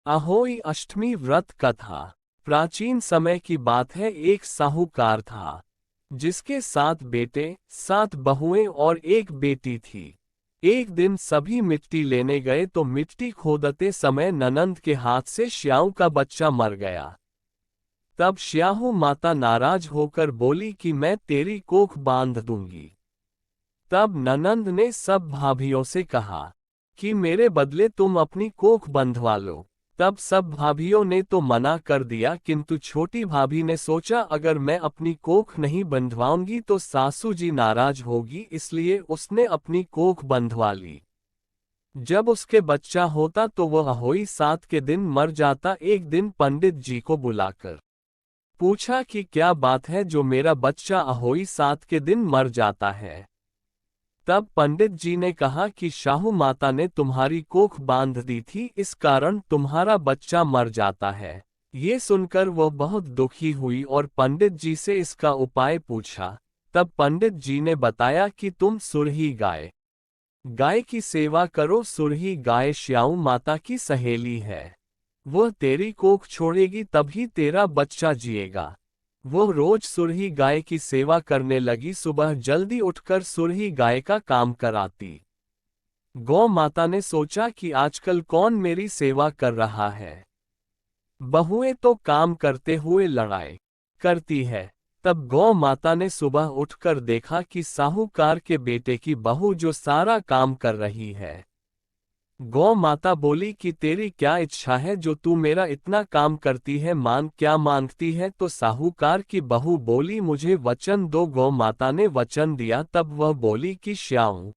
अहोई अष्टमी व्रत कथा। प्राचीन समय की बात है। एक साहूकार था जिसके 7 बेटे, 7 बहुएं और एक बेटी थी। एक दिन सभी मिट्टी लेने गए तो मिट्टी खोदते समय ननंद के हाथ से श्याऊ का बच्चा मर गया। तब श्याहू माता नाराज होकर बोली कि मैं तेरी कोख बांध दूंगी। तब ननंद ने सब भाभियों से कहा कि मेरे बदले तुम अपनी कोख बंधवा लो। तब सब भाभियों ने तो मना कर दिया, किंतु छोटी भाभी ने सोचा अगर मैं अपनी कोख नहीं बंधवाऊंगी तो सासू जी नाराज होगी, इसलिए उसने अपनी कोख बंधवा ली। जब उसके बच्चा होता तो वह अहोई 7 के दिन मर जाता। एक दिन पंडित जी को बुलाकर पूछा कि क्या बात है जो मेरा बच्चा अहोई 7 के दिन मर जाता है। तब पंडित जी ने कहा कि शाहू माता ने तुम्हारी कोख बांध दी थी, इस कारण तुम्हारा बच्चा मर जाता है। ये सुनकर वह बहुत दुखी हुई और पंडित जी से इसका उपाय पूछा। तब पंडित जी ने बताया कि तुम सुरही गाय की सेवा करो। सुरही गाय श्याऊ माता की सहेली है। वह तेरी कोख छोड़ेगी तभी तेरा बच्चा जिएगा। वो रोज सुरही गाय की सेवा करने लगी। सुबह जल्दी उठकर सुरही गाय का काम कराती। गौ माता ने सोचा कि आजकल कौन मेरी सेवा कर रहा है। बहुएं तो काम करते हुए लड़ाई करती है। तब गौ माता ने सुबह उठकर देखा कि साहूकार के बेटे की बहू जो सारा काम कर रही है। गौ माता बोली कि तेरी क्या इच्छा है जो तू मेरा इतना काम करती है, क्या मांगती है। तो साहूकार की बहू बोली मुझे वचन दो। गौ माता ने वचन दिया। तब वह बोली कि श्याऊ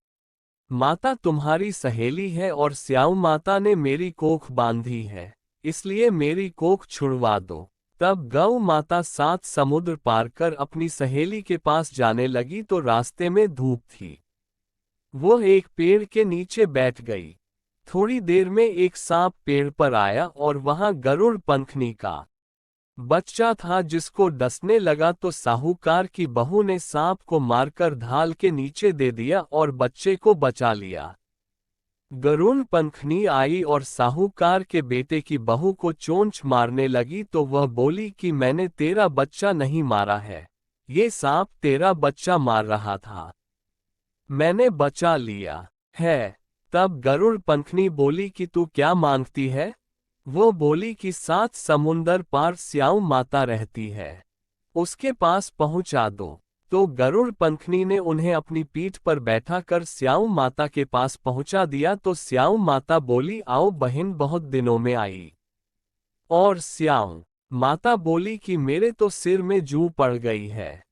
माता तुम्हारी सहेली है और श्याऊ माता ने मेरी कोख बांधी है, इसलिए मेरी कोख छुड़वा दो। तब गौ माता 7 समुद्र पार कर अपनी सहेली के पास जाने लगी तो रास्ते में धूप थी। वो एक पेड़ के नीचे बैठ गई। थोड़ी देर में एक सांप पेड़ पर आया और वहां गरुड़ पंखनी का बच्चा था जिसको डसने लगा। तो साहूकार की बहू ने सांप को मारकर ढाल के नीचे दे दिया और बच्चे को बचा लिया। गरुड़ पंखनी आई और साहूकार के बेटे की बहू को चोंच मारने लगी तो वह बोली कि मैंने तेरा बच्चा नहीं मारा है, ये सांप तेरा बच्चा मार रहा था, मैंने बचा लिया है। तब गरुड़ पंखनी बोली कि तू क्या मांगती है। वो बोली कि 7 समुंदर पार श्याऊ माता रहती है, उसके पास पहुंचा दो। तो गरुड़ पंखनी ने उन्हें अपनी पीठ पर बैठा कर श्याऊ माता के पास पहुंचा दिया। तो श्याऊ माता बोली आओ बहन, बहुत दिनों में आई। और श्याऊ माता बोली कि मेरे तो सिर में जूं पड़ गई है।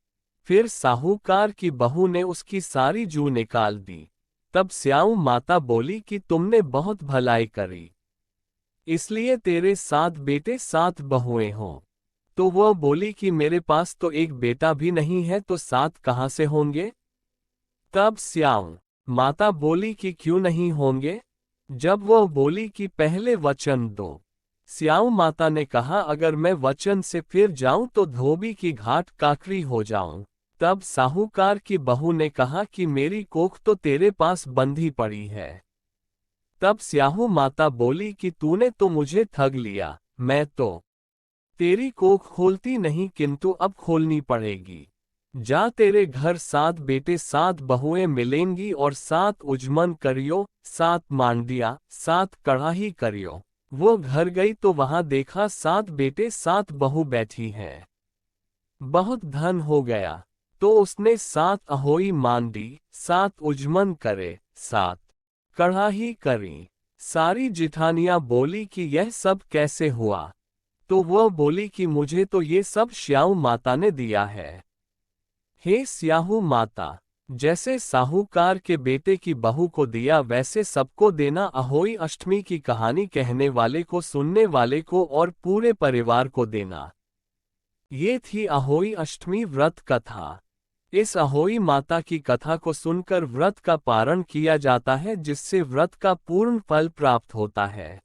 फिर साहूकार की बहू ने उसकी सारी जूं निकाल दी। तब श्याऊ माता बोली कि तुमने बहुत भलाई करी, इसलिए तेरे 7 बेटे 7 बहुएं हों। तो वह बोली कि मेरे पास तो एक बेटा भी नहीं है, तो 7 कहाँ से होंगे। तब श्याऊ माता बोली कि क्यों नहीं होंगे। जब वह बोली कि पहले वचन दो। श्याऊ माता ने कहा अगर मैं वचन से फिर जाऊं तो धोबी की घाट काकरी हो जाऊं। तब साहूकार की बहू ने कहा कि मेरी कोख तो तेरे पास बंधी पड़ी है। तब स्याहू माता बोली कि तूने तो मुझे ठग लिया, मैं तो तेरी कोख खोलती नहीं, किंतु अब खोलनी पड़ेगी। जा, तेरे घर 7 बेटे 7 बहुएं मिलेंगी और 7 उजमन करियो, 7 मांडिया, 7 कड़ाही करियो। वो घर गई तो वहां देखा 7 बेटे 7 बहू बैठी हैं। बहुत धन हो गया तो उसने 7 अहोई मांडी, 7 उजमन करे, 7 कड़ाही करी। सारी जिठानियां बोली कि यह सब कैसे हुआ। तो वह बोली कि मुझे तो ये सब श्याऊ माता ने दिया है। हे स्याहू माता, जैसे साहूकार के बेटे की बहू को दिया वैसे सबको देना। अहोई अष्टमी की कहानी कहने वाले को, सुनने वाले को और पूरे परिवार को देना। ये थी अहोई अष्टमी व्रत कथा। इस अहोई माता की कथा को सुनकर व्रत का पारण किया जाता है, जिससे व्रत का पूर्ण फल प्राप्त होता है।